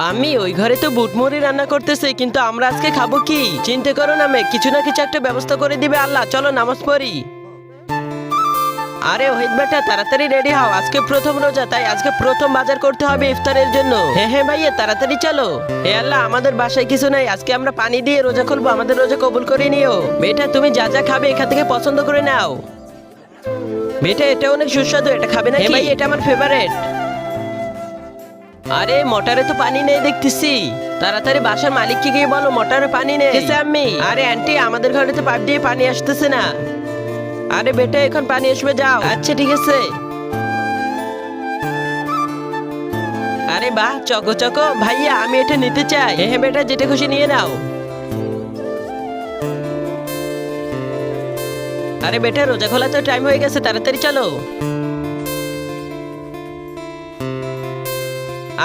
আমি ওই ঘরে তো বুটমুড়ি রান্না করতেছে, কিন্তু আমরা আজকে খাবো কি? চিন্তা করো না মেয়ে, কিছু না কিছু একটা ব্যবস্থা করে দিবে আল্লাহ। চলো নামাজ পড়ি। আরে ওহিদ বেটা, তাড়াতাড়ি রেডি হও, আজকে প্রথম রোজা, তাই আজকে প্রথম বাজার করতে হবে ইফতারের জন্য। হ্যাঁ হ্যাঁ ভাইয়া, তাড়াতাড়ি চলো। হে আল্লাহ, আমাদের বাসায় কিছু নাই, আজকে আমরা পানি দিয়ে রোজা খুলবো, আমাদের রোজা কবুল করে নিও। বেটা তুমি যা যা খাবে এখান থেকে পছন্দ করে নাও। বেটা এটা অনেক সুস্বাদু, এটা খাবে না? ভাই এটা আমার ফেভারিট। আরে মোটরে তো পানি নেই দেখতেছি, তাড়াতাড়ি বাসার মালিককে গিয়ে বলো মোটরে পানি নেই। আম্মি, আরে আন্টি আমাদের ঘরে তো পাইপ দিয়ে পানি আসতেছে না। আরে বেটা এখন পানি আসবে, যাও। আচ্ছা ঠিক আছে। আরে বাহ, চকো চকো ভাইয়া, আমি এটা নিতে চাই। হ্যাঁ বেটা, যেটা খুশি নিয়ে নাও। আরে বেটা রোজা খোলা তো টাইম হয়ে গেছে, তাড়াতাড়ি চলো।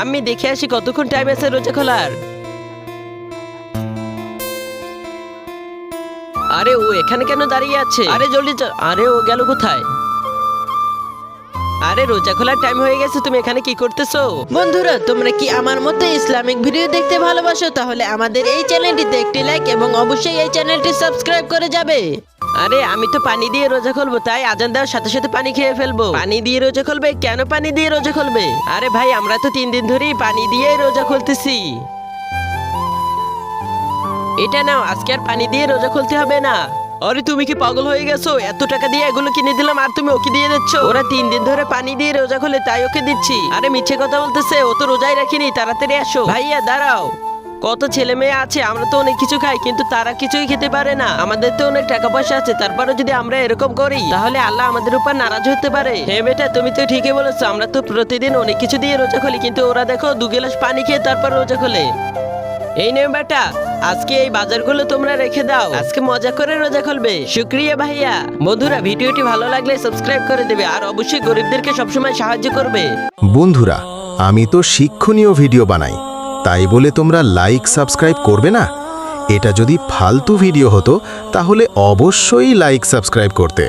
আমি দেখে আসি কতক্ষণ টাইম আছে রোজা খোলার। আরে ও এখানে কেন দাঁড়িয়ে আছে? আরে জলদি আরে ও গেল কোথায়? আরে রোজা খোলার টাইম হয়ে গেছে, তুমি এখানে কি করতেছো? বন্ধুরা, তোমরা কি আমার মতো ইসলামিক ভিডিও দেখতে ভালোবাসো? তাহলে আমাদের এই চ্যানেলটিতে একটি লাইক এবং অবশ্যই এই চ্যানেলটি সাবস্ক্রাইব করে যাবে। আরে আমি তো পানি দিয়ে রোজা খুলবো, তাই আজান দেওয়ার সাথে সাথে পানি খেয়ে ফেলবো। পানি দিয়ে রোজা খুলবে? কেন পানি দিয়ে রোজা খুলবে? আরে ভাই আমরা তো 3 দিন ধরেই পানি দিয়েই রোজা খুলতেছি। এটা নাও, আজকে আর পানি দিয়ে রোজা খুলতে হবে না। আরে তুমি কি পাগল হয়ে গেছো? এত টাকা দিয়ে এগুলো কিনে দিলাম আর তুমি ওকে দিয়ে দিচ্ছ? ওরা 3 দিন ধরে পানি দিয়ে রোজা খোলে, তাই ওকে দিচ্ছি। আরে মিথ্যে কথা বলতেছে, ও তো রোজাই রাখিনি। তাড়াতাড়ি আসো। ভাইয়া দাঁড়াও, কত ছেলে মেয়ে আছে, আমরা তো অনেক কিছু খাই কিন্তু তারা কিছুই খেতে পারে না। আমাদের তো অনেক টাকা পয়সা আছে, তারপরে যদি আমরা এরকম করি তাহলে আল্লাহ আমাদের উপর নারাজ হতে পারে। হ্যাঁ বেটা, তুমি তো ঠিকই বলেছো, আমরা তো প্রতিদিন অনেক কিছু দিয়ে রোজা খুলি, কিন্তু ওরা দেখো 2 গ্লাস পানি খেয়ে তারপর রোজা খোলে। এই নে বেটা, আজকে এই বাজারগুলো তোমরা রেখে দাও, আজকে মজা করে রোজা খুলবে। শুক্রিয়া ভাইয়া। বন্ধুরা ভিডিওটি ভালো লাগলে সাবস্ক্রাইব করে দেবে আর অবশ্যই গরিবদেরকে সবসময় সাহায্য করবে। বন্ধুরা, আমি তো শিক্ষণীয় ভিডিও বানাই, তাই বলে তোমরা লাইক সাবস্ক্রাইব করবে না? এটা যদি ফালতু ভিডিও হতো তাহলে অবশ্যই লাইক সাবস্ক্রাইব করতে।